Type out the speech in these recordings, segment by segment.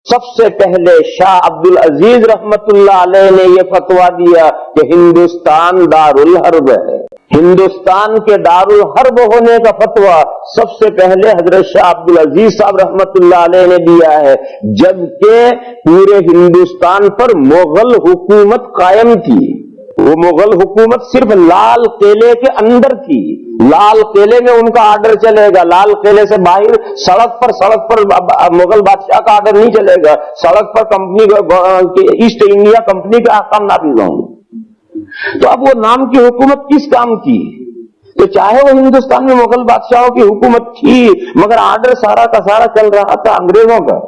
سب سے پہلے شاہ عبد العزیز رحمت اللہ علیہ نے یہ فتویٰ دیا کہ ہندوستان دارالحرب ہے. ہندوستان کے دارالحرب ہونے کا فتویٰ سب سے پہلے حضرت شاہ عبد العزیز صاحب رحمت اللہ علیہ نے دیا ہے، جبکہ پورے ہندوستان پر مغل حکومت قائم تھی. وہ مغل حکومت صرف لال قلعے کے اندر تھی. لال قلعے میں ان کا آرڈر چلے گا، لال قلعے سے باہر سڑک پر مغل بادشاہ کا آرڈر نہیں چلے گا. سڑک پر کمپنی ایسٹ انڈیا کمپنی کے احکام نافذ ہوں گے. تو اب وہ نام کی حکومت کس کام کی؟ تو چاہے وہ ہندوستان میں مغل بادشاہوں کی حکومت تھی، مگر آرڈر سارا کا سارا چل رہا تھا انگریزوں کا.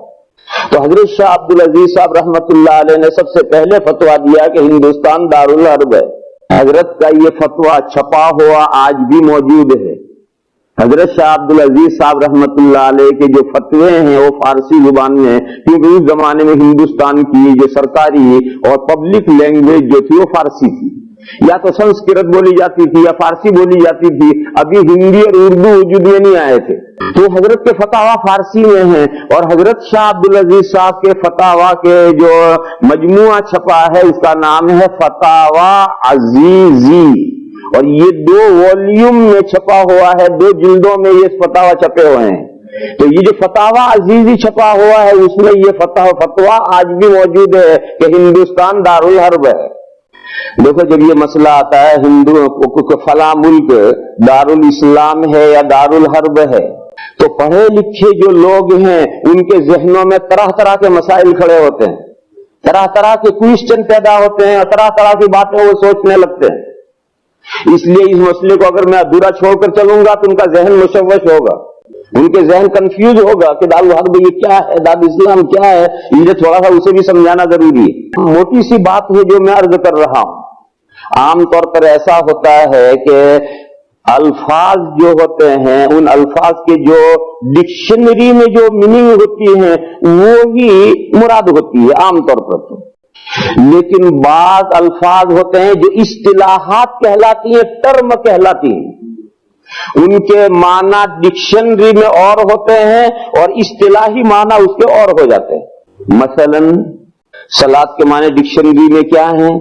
تو حضرت شاہ عبد العزیز صاحب رحمت اللہ علیہ نے سب سے پہلے فتویٰ دیا کہ ہندوستان دارالحرب ہے. حضرت کا یہ فتویٰ چھپا ہوا آج بھی موجود ہے. حضرت شاہ عبد العزیز صاحب رحمت اللہ علیہ کے جو فتوے ہیں وہ فارسی زبان میں، کیونکہ اس زمانے میں ہندوستان کی جو سرکاری اور پبلک لینگویج جو تھی وہ فارسی تھی. یا تو سنسکرت بولی جاتی تھی یا فارسی بولی جاتی تھی. ابھی ہندی اور اردو وجود میں نہیں آئے تھے. تو حضرت کے فتاوا فارسی میں ہیں، اور حضرت شاہ عبد العزیز صاحب کے فتاوا کے جو مجموعہ چھپا ہے اس کا نام ہے فتاوا عزیزی، اور یہ 2 والیوم میں چھپا ہوا ہے، 2 جلدوں میں یہ فتاوا چھپے ہوئے ہیں. تو یہ جو فتاوا عزیزی چھپا ہوا ہے اس میں یہ فتوا آج بھی موجود ہے کہ ہندوستان دارالحرب ہے. دیکھو جب یہ مسئلہ آتا ہے ہندو فلاں ملک دارالاسلام ہے یا دارالحرب ہے، تو پڑھے لکھے جو لوگ ہیں ان کے ذہنوں میں طرح طرح کے مسائل کھڑے ہوتے ہیں، طرح طرح کے کوئسچن پیدا ہوتے ہیں، طرح طرح کی باتیں وہ سوچنے لگتے ہیں. اس لیے اس مسئلے کو اگر میں ادھورا چھوڑ کر چلوں گا تو ان کا ذہن مشوش ہوگا، ان کے ذہن کنفیوز ہوگا کہ دارالحرب یہ کیا ہے، دارالاسلام کیا ہے. یہ تھوڑا سا اسے بھی سمجھانا ضروری ہے. موٹی سی بات ہے جو میں عرض کر رہا ہوں. عام طور پر ایسا ہوتا ہے کہ الفاظ جو ہوتے ہیں ان الفاظ کے جو ڈکشنری میں جو میننگ ہوتی ہیں وہی مراد ہوتی ہے عام طور پر. تو لیکن بعض الفاظ ہوتے ہیں جو اصطلاحات کہلاتی ہیں، ٹرم کہلاتی ہیں، ان کے معنی ڈکشنری میں اور ہوتے ہیں اور اصطلاحی معنی اس کے اور ہو جاتے ہیں. مثلا صلاۃ کے معنی ڈکشنری میں کیا ہیں؟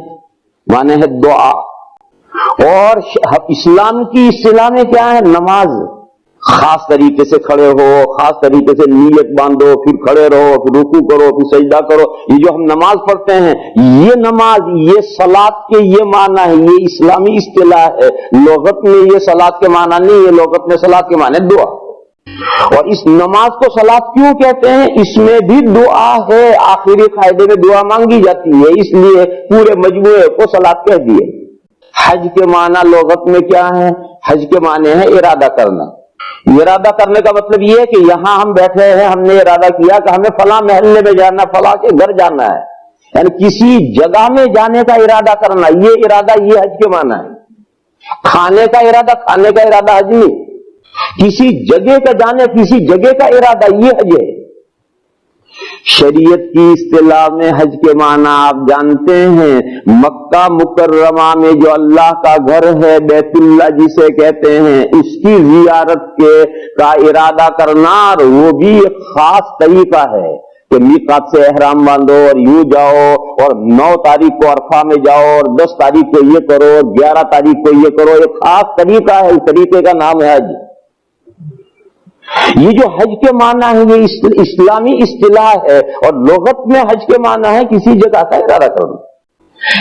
معنی ہے دعا، اور اسلام کی اصطلاح میں کیا ہے؟ نماز. خاص طریقے سے کھڑے ہو، خاص طریقے سے نیت باندھو، پھر کھڑے رہو، پھر رکوع کرو، پھر سجدہ کرو. یہ جو ہم نماز پڑھتے ہیں یہ نماز، یہ صلاۃ کے یہ معنی ہے، یہ اسلامی اصطلاح ہے. لغت میں یہ صلاۃ کے معنی نہیں ہے، لغت میں صلاۃ کے معنی دعا. اور اس نماز کو صلاۃ کیوں کہتے ہیں؟ اس میں بھی دعا ہے، آخری قاعدے میں دعا مانگی جاتی ہے، اس لیے پورے مجموعے کو صلاۃ کہہ دیے. حج کے معنی لغت میں کیا ہے؟ حج کے معنی ہے ارادہ کرنا. ارادہ کرنے کا مطلب یہ ہے کہ یہاں ہم بیٹھے ہیں، ہم نے ارادہ کیا کہ ہمیں فلاں محلے میں جانا، فلاں کے گھر جانا ہے، یعنی کسی جگہ میں جانے کا ارادہ کرنا، یہ ارادہ یہ حج کے معنی ہے. کھانے کا ارادہ، کھانے کا ارادہ حج نہیں. کسی جگہ کا جانے، کسی جگہ کا ارادہ یہ حج ہے. شریعت کی اصطلاح میں حج کے معنی آپ جانتے ہیں، مکہ مکرمہ میں جو اللہ کا گھر ہے بیت اللہ جسے کہتے ہیں، اس کی زیارت کا ارادہ کرنا، اور وہ بھی ایک خاص طریقہ ہے کہ میقات سے احرام باندھو اور یوں جاؤ، اور 9 تاریخ کو عرفہ میں جاؤ، اور 10 تاریخ کو یہ کرو، 11 تاریخ کو یہ کرو. ایک خاص طریقہ ہے، اس طریقے کا نام ہے حج. یہ جو حج کے معنی ہے یہ اسلامی اصطلاح ہے، اور لغت میں حج کے معنی ہے کسی جگہ کا ارادہ کرنا.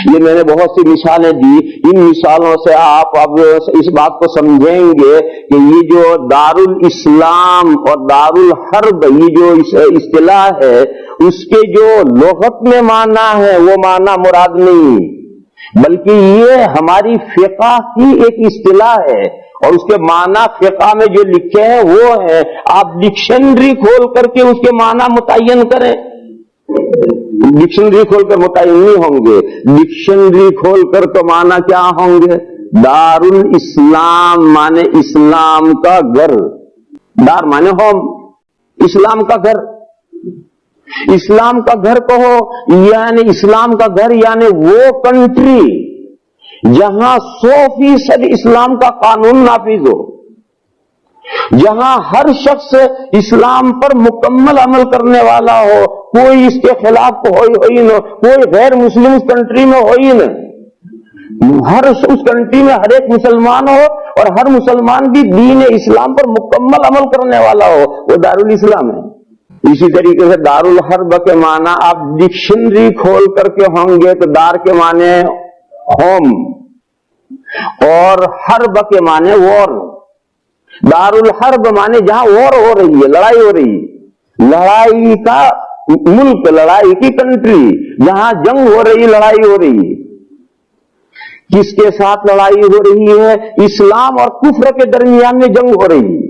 یہ میں نے بہت سی مثالیں دی. ان مثالوں سے آپ اب اس بات کو سمجھیں گے کہ یہ جو دارالاسلام اور دارالحرب یہ جو اصطلاح ہے اس کے جو لغت میں معنی ہے وہ معنی مراد نہیں، بلکہ یہ ہماری فقہ کی ایک اصطلاح ہے، اور اس کے معنی فقہ میں جو لکھے ہیں وہ ہیں. آپ ڈکشنری کھول کر کے اس کے معنی متعین کریں. ڈکشنری کھول کر متعین نہیں ہوں گے. ڈکشنری کھول کر تو معنی کیا ہوں گے؟ دارالاسلام معنی اسلام کا گھر، دار معنی ہوم، اسلام کا گھر. اسلام کا گھر کہو یعنی اسلام کا گھر یعنی وہ کنٹری جہاں 100% اسلام کا قانون نافذ ہو. جہاں ہر شخص اسلام پر مکمل عمل کرنے والا ہو، کوئی اس کے خلاف ہو ہی نہ، کوئی غیر مسلم اس کنٹری میں ہو ہی نہ، ہر اس کنٹری میں ہر ایک مسلمان ہو اور ہر مسلمان بھی دین اسلام پر مکمل عمل کرنے والا ہو، وہ دارالاسلام ہے۔ اسی طریقے سے دارالحرب کے معنی آپ ڈکشنری کھول کر کے ہوں گے تو دار کے معنی ہوم اور حرب کے معنی وار۔ دارالحرب معنی جہاں وار ہو رہی ہے، لڑائی ہو رہی ہے، لڑائی کا ملک، لڑائی کی کنٹری، جہاں جنگ ہو رہی، لڑائی ہو رہی ہے۔ کس کے ساتھ لڑائی ہو رہی ہے؟ اسلام اور کفر کے درمیان میں جنگ ہو رہی ہے،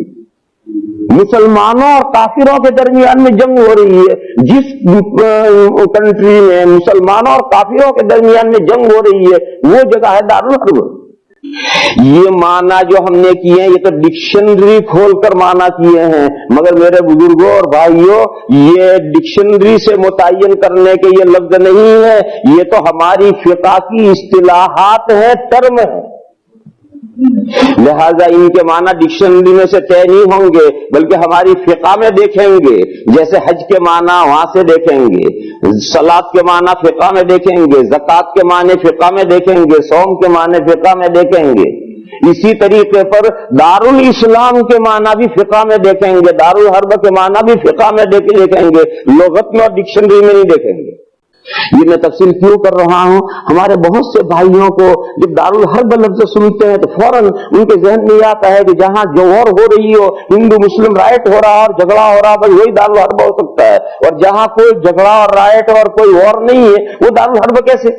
مسلمانوں اور کافروں کے درمیان میں جنگ ہو رہی ہے۔ جس کنٹری میں مسلمانوں اور کافروں کے درمیان میں جنگ ہو رہی ہے وہ جگہ ہے دارالحرب۔ یہ معنی جو ہم نے کیے ہیں یہ تو ڈکشنری کھول کر معنی کیے ہیں، مگر میرے بزرگوں اور بھائیوں یہ ڈکشنری سے متعین کرنے کے یہ لفظ نہیں ہے، یہ تو ہماری فقہ کی اصطلاحات ہیں، ٹرم ہے، لہذا ان کے معنی ڈکشنری میں سے طے نہیں ہوں گے بلکہ ہماری فقہ میں دیکھیں گے، جیسے حج کے معنی وہاں سے دیکھیں گے، صلاۃ کے معنی فقہ میں دیکھیں گے، زکوٰۃ کے معنی فقہ میں دیکھیں گے، صوم کے معنی فقہ میں دیکھیں گے۔ اسی طریقے پر دارالاسلام کے معنی بھی فقہ میں دیکھیں گے، دارالحرب کے معنی بھی فقہ میں دیکھیں گے، لغت میں اور ڈکشنری میں نہیں دیکھیں گے۔ یہ میں تفصیل کیوں کر رہا ہوں؟ ہمارے بہت سے بھائیوں کو جب دارالحرب لفظ سنتے ہیں تو فوراً ان کے ذہن میں آتا ہے کہ جہاں جو وار ہو رہی ہو، ہندو مسلم رائٹ ہو رہا اور جھگڑا ہو رہا، بس وہی دارالحرب ہو سکتا ہے، اور جہاں کوئی جھگڑا اور رائٹ اور کوئی وار نہیں ہے وہ دارالحرب کیسے؟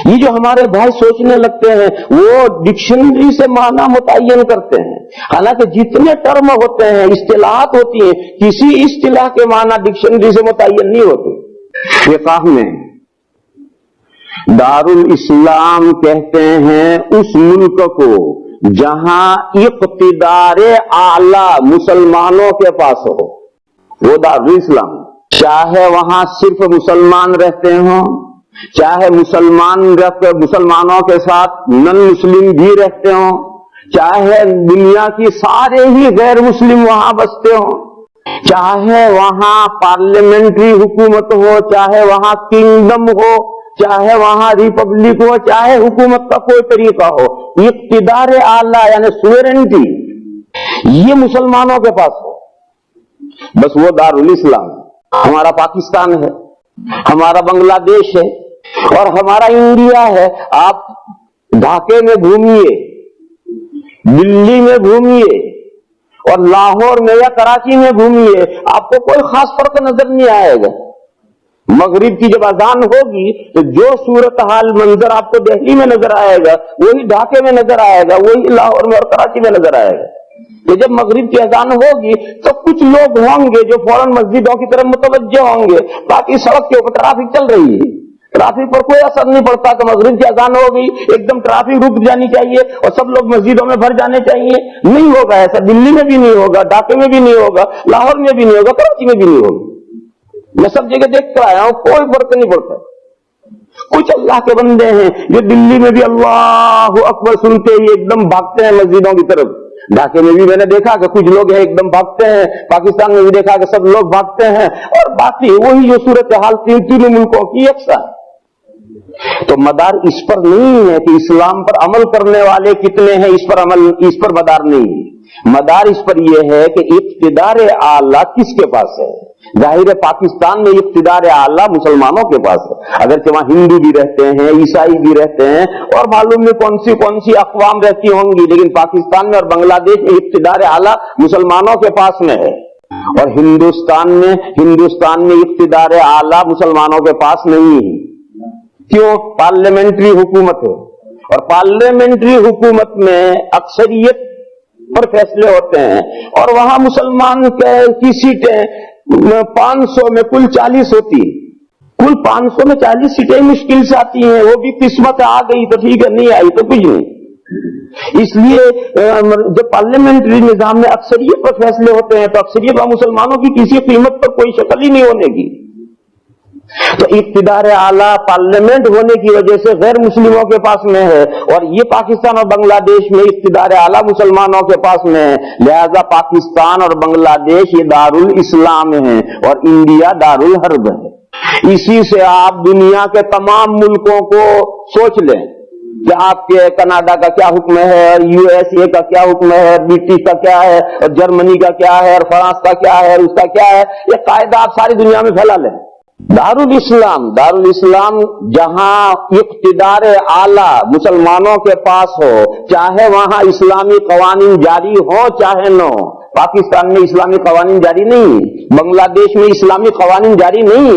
یہ جو ہمارے بھائی سوچنے لگتے ہیں وہ ڈکشنری سے معنی متعین کرتے ہیں، حالانکہ جتنے ٹرم ہوتے ہیں، اصطلاحات ہوتی ہیں، کسی اصطلاح کے معنی ڈکشنری سے متعین نہیں ہوتے۔ فقہ میں دارالاسلام کہتے ہیں اس ملک کو جہاں اقتدار اعلی مسلمانوں کے پاس ہو، وہ دارالاسلام، چاہے وہاں صرف مسلمان رہتے ہوں، چاہے مسلمانوں کے ساتھ نن مسلم بھی رہتے ہوں، چاہے دنیا کی سارے ہی غیر مسلم وہاں بستے ہوں، چاہے وہاں پارلیمنٹری حکومت ہو، چاہے وہاں کنگڈم ہو، چاہے وہاں ریپبلک ہو، چاہے حکومت کا کوئی طریقہ ہو، اقتدار اعلیٰ یعنی سوورنٹی یہ مسلمانوں کے پاس ہو، بس وہ دارالاسلام۔ ہمارا پاکستان ہے، ہمارا بنگلہ دیش ہے اور ہمارا انڈیا ہے۔ آپ ڈھاکے میں گھومیے، دلی میں گھومیے اور لاہور میں یا کراچی میں گھومیے، آپ کو کوئی خاص فرق نظر نہیں آئے گا۔ مغرب کی جب اذان ہوگی تو جو صورتحال منظر آپ کو دہلی میں نظر آئے گا وہی ڈھاکے میں نظر آئے گا، وہی لاہور میں اور کراچی میں نظر آئے گا۔ کہ جب مغرب کی اذان ہوگی تو کچھ لوگ ہوں گے جو فوراً مسجدوں کی طرف متوجہ ہوں گے، باقی سڑک کے اوپر ٹرافک چل رہی ہے، ٹرافک پر کوئی اثر نہیں پڑتا کہ مغرب کی اذان ہو گئی ایک دم ٹرافک رک جانی چاہیے اور سب لوگ مسجدوں میں بھر جانے چاہیے۔ نہیں ہوگا ایسا، دلی میں بھی نہیں ہوگا، ڈھاکے میں بھی نہیں ہوگا، لاہور میں بھی نہیں ہوگا، کراچی میں بھی نہیں ہوگا۔ میں سب جگہ دیکھ کر آیا ہوں، کوئی فرق نہیں پڑتا۔ کچھ اللہ کے بندے ہیں جو دلی میں بھی اللہ اکبر سنتے ہی ایک دم بھاگتے ہیں مسجدوں کی طرف۔ ڈھاکے میں بھی میں نے دیکھا کہ کچھ لوگ ہیں ایک دم بھاگتے ہیں، پاکستان میں بھی دیکھا کہ سب لوگ بھاگتے ہیں، اور باقی وہی جو صورتحال تینوں ملکوں کی یکساں۔ تو مدار اس پر نہیں ہے کہ اسلام پر عمل کرنے والے کتنے ہیں، اس پر مدار نہیں ہے۔ مدار اس پر یہ ہے کہ اقتدار اعلیٰ کس کے پاس ہے۔ ظاہر ہے پاکستان میں اقتدار اعلیٰ مسلمانوں کے پاس ہے، اگرچہ وہاں ہندو بھی رہتے ہیں، عیسائی بھی رہتے ہیں اور معلوم نہیں کون سی اقوام رہتی ہوں گی، لیکن پاکستان میں اور بنگلہ دیش میں اقتدار اعلیٰ مسلمانوں کے پاس میں ہے، اور ہندوستان میں اقتدار اعلیٰ مسلمانوں کے پاس نہیں ہے۔ کیوں؟ پارلیمنٹری حکومت ہے، اور پارلیمنٹری حکومت میں اکثریت پر فیصلے ہوتے ہیں، اور وہاں مسلمان کی سیٹیں 500 میں کل 40 ہوتی ہیں، کل 500 میں 40 سیٹیں مشکل سے آتی ہیں، وہ بھی قسمت آ گئی تو ٹھیک ہے، نہیں آئی تو کچھ نہیں۔ اس لیے جب پارلیمنٹری نظام میں اکثریت پر فیصلے ہوتے ہیں تو اکثریت و مسلمانوں کی کسی قیمت پر کوئی شکل ہی نہیں ہونے کی۔ تو اقتدار اعلیٰ پارلیمنٹ ہونے کی وجہ سے غیر مسلموں کے پاس میں ہے، اور یہ پاکستان اور بنگلہ دیش میں اقتدار اعلیٰ مسلمانوں کے پاس میں ہے، لہذا پاکستان اور بنگلہ دیش یہ دارالاسلام ہیں اور انڈیا دارالحرب ہے۔ اسی سے آپ دنیا کے تمام ملکوں کو سوچ لیں کہ آپ کے کینیڈا کا کیا حکم ہے، اور یو ایس اے کا کیا حکم ہے، برٹش کا کیا ہے، اور جرمنی کا کیا ہے، اور فرانس کا کیا ہے، اور اس کا کیا ہے، یہ قاعدہ آپ ساری دنیا میں پھیلا لیں۔ دارالاسلام جہاں اقتدار اعلیٰ مسلمانوں کے پاس ہو، چاہے وہاں اسلامی قوانین جاری ہو چاہے نہ ہو۔ پاکستان میں اسلامی قوانین جاری نہیں ہے، بنگلہ دیش میں اسلامی قوانین جاری نہیں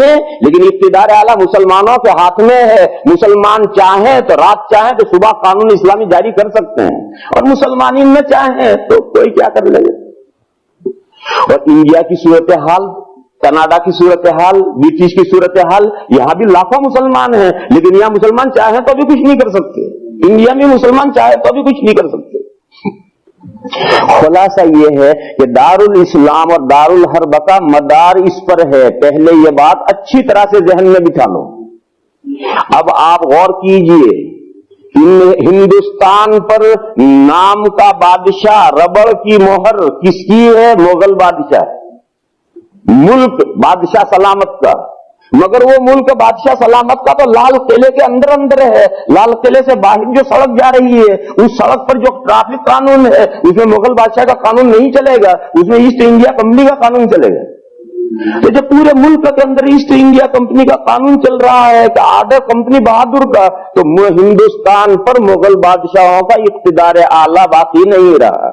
ہے، لیکن اقتدار اعلیٰ مسلمانوں کے ہاتھ میں ہے۔ مسلمان چاہیں تو رات چاہیں تو صبح قانون اسلامی جاری کر سکتے ہیں، اور مسلمانین میں چاہیں تو کوئی کیا کر لے۔ اور انڈیا کی صورتحال، کینیڈا کی صورتحال، برٹش کی صورتحال، یہاں بھی لاکھوں مسلمان ہیں، لیکن یہاں مسلمان چاہیں تو بھی کچھ نہیں کر سکتے۔ انڈیا میں مسلمان چاہے تو بھی کچھ نہیں کر سکتے۔ خلاصہ یہ ہے کہ دارالاسلام اور دارالحرب کا مدار اس پر ہے۔ پہلے یہ بات اچھی طرح سے ذہن میں بٹھا لو۔ اب آپ غور کیجئے، ہندوستان پر نام کا بادشاہ، ربڑ کی مہر کس کی ہے؟ مغل بادشاہ، ملک بادشاہ سلامت کا، مگر وہ ملک بادشاہ سلامت کا تو لال قلعے کے اندر ہے۔ لال قلعے سے باہر جو سڑک جا رہی ہے، اس سڑک پر جو ٹریفک قانون ہے، اس میں مغل بادشاہ کا قانون نہیں چلے گا، اس میں ایسٹ انڈیا کمپنی کا قانون چلے گا۔ تو جب پورے ملک کے اندر ایسٹ انڈیا کمپنی کا قانون چل رہا ہے کہ آرڈر کمپنی بہادر کا، تو ہندوستان پر مغل بادشاہوں کا اقتدار اعلیٰ باقی نہیں رہا۔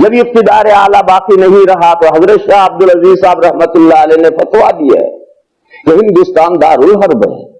جب اقتدار اعلیٰ باقی نہیں رہا تو حضرت شاہ عبدالعزیز صاحب رحمت اللہ علیہ نے فتویٰ دیا ہے کہ ہندوستان دارالحرب ہے۔